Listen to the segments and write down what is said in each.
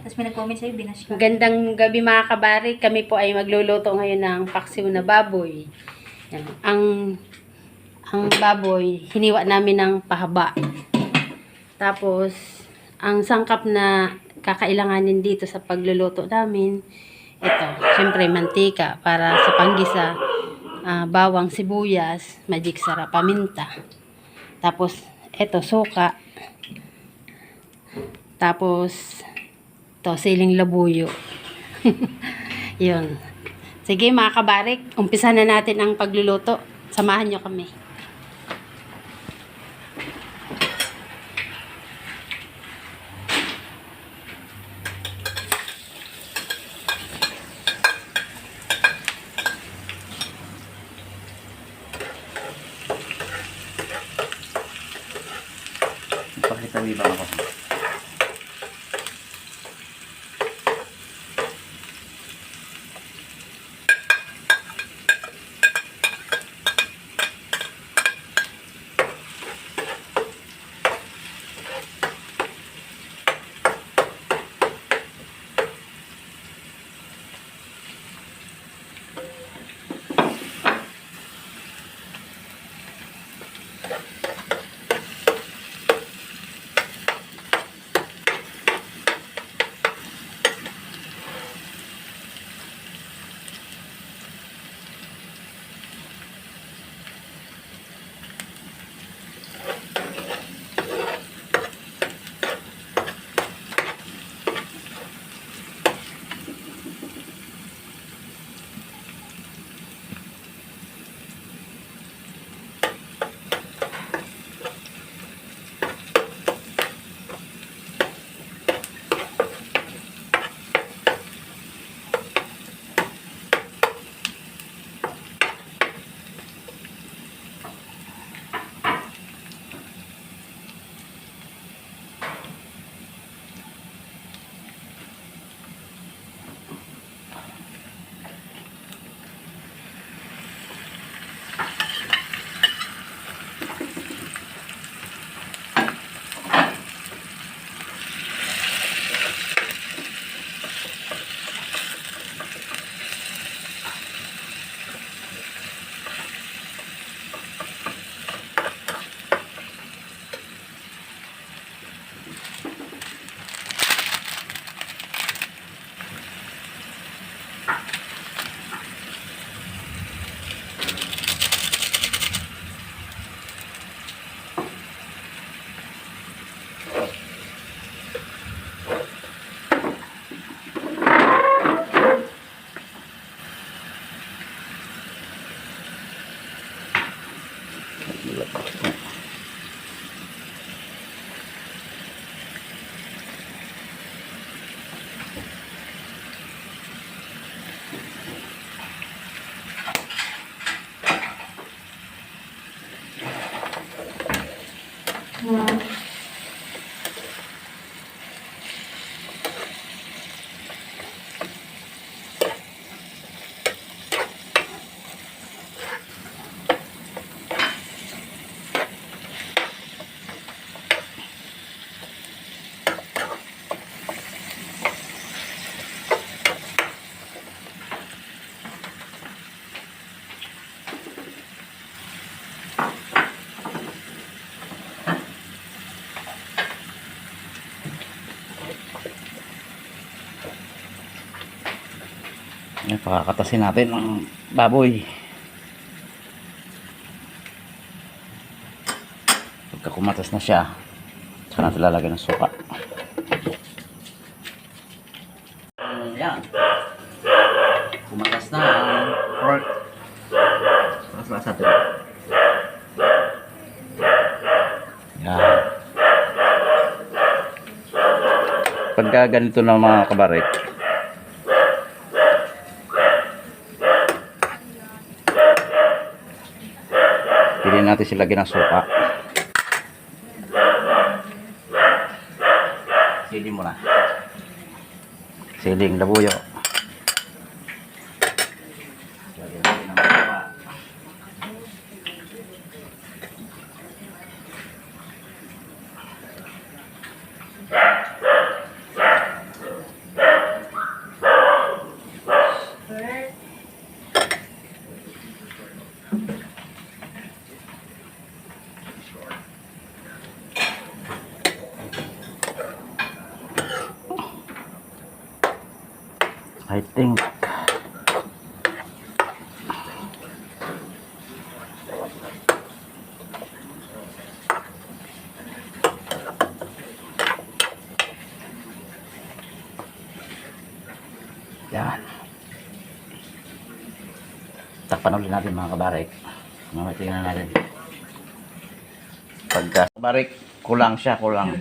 Tapos may nag-comment sa'yo, binash ka. Gandang gabi mga kabari. Kami po ay magluluto ngayon ng paksiw na baboy. Yan. Ang baboy, hiniwa namin ng pahaba. Tapos, ang sangkap na kakailanganin dito sa pagluluto namin, ito, syempre mantika para sa panggisa, bawang sibuyas, magic sarap, paminta. Tapos, ito, suka. Tapos, ito, siling labuyo. Yun. Sige mga kabarik, umpisa na natin ang pagluluto. Samahan nyo kami. Pakita mo ba ako? Pakakatasin natin ang baboy. Pagka kumatas na siya, saka natin lalagyan ng suka. Yan. Kumatas na ang pork. Lasa natin. Yan. Pagka ganito na mga kabarik, pili natin sila lagyan ng suka. Siling mo na. Siling labuyo. Lagyan natin ng suka. I think. Yan. Takpan ulit natin mga kabarik. Mamaya tingnan natin. Pagka kabarik, kulang siya, kulang.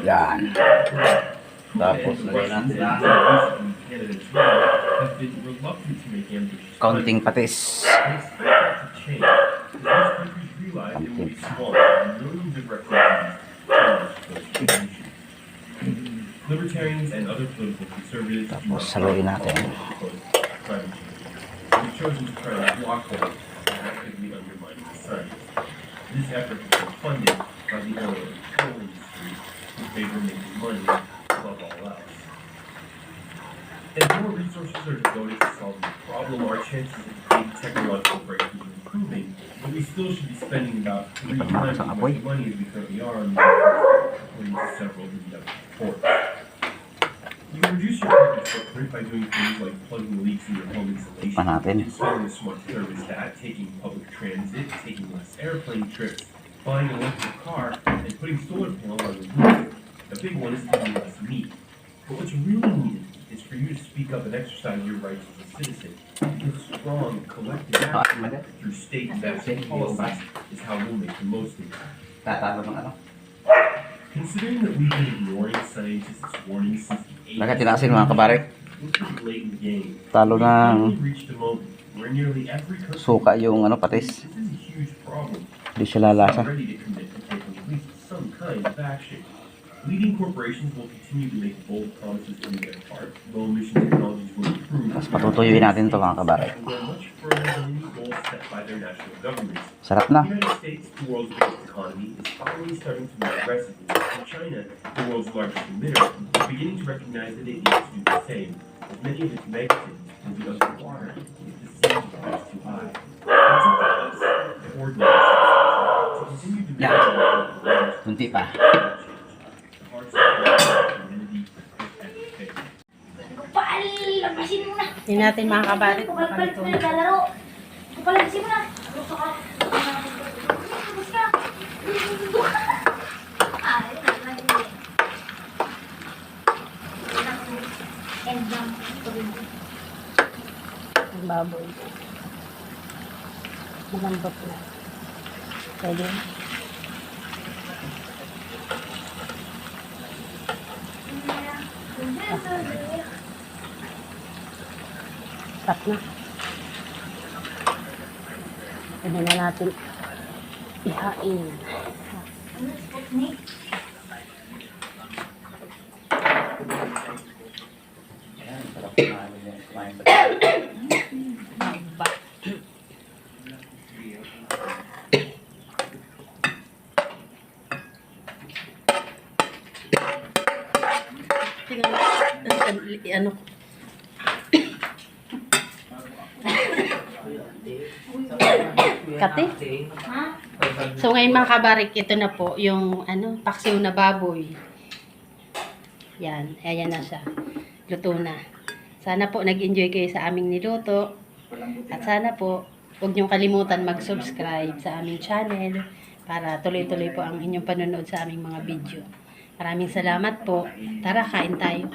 Yan. Tapos lagay natin kaunting patis. Kaunting. Libertarians and other political conservatives Tapos saluin natin. We've chosen to try to block them and actively undermine the science. This effort has been funded by the oil and coal industry who favor making money above all else. As more resources are devoted to solving the problem, our chances of big technological breakthroughs are improving, but we still should be spending about 3 times as much money as we currently are on military, according to several independent reports. You can reduce your carbon footprint by doing things like plugging leaks in your home insulation, installing a smart thermostat, taking public transit, taking less airplane trips, buying an electric car, and putting solar panels on your roof. A big one is eating less meat. But what's really needed is for you to speak up and exercise your rights as a citizen. Because strong, collective action through state and vaccine policies is how we'll make the most of it. Considering that we've been ignoring scientists' warnings since the 80s, Nakatinasin mga kabarik. we're pretty late in the game. Talo We've ng finally reached a moment where nearly every country suka yung patis. this is a huge problem. Hindi siya lalasa. We're ready to commit to taking at least some kind of action. Leading corporations will continue to make bold promises to do their part. Low emission technologies will improve. Tapos patutuyuin natin ito mga kabarik. And go much further than any goals set by their national governments. Sarap The na. United States, the world's biggest economy, is finally starting to move aggressively. And China, the world's largest emitter, is beginning to recognize that it needs to do the same, as many of its megacities will be underwater if the sea level is too high. It's up to us, the ordinary citizens, to continue to make the world Kunti pa. the hearts of the community and faith. Kupal! Lampasin mo na! Hindi natin mga kabarik. Kupal-palit mo na naglalaro! Kupal, lampasin mo na! Gusto ka! Tapos ka! Ah, yun na. Lagi mo yan. End lang. Ang baboy. Malambot na. Pwede. Tap na. Pwede na natin ihain. Ano, Sputnik? Aba. Tingnan mo. Ano? Kate? Ha? So ngayon mga kabarik, ito na po yung paksiw na baboy. Yan, ayan na siya. Luto na. Sana po nag-enjoy kayo sa aming niluto. At sana po, huwag niyong kalimutan mag-subscribe sa aming channel para tuloy-tuloy po ang inyong panonood sa aming mga video. Maraming salamat po. Tara, kain tayo.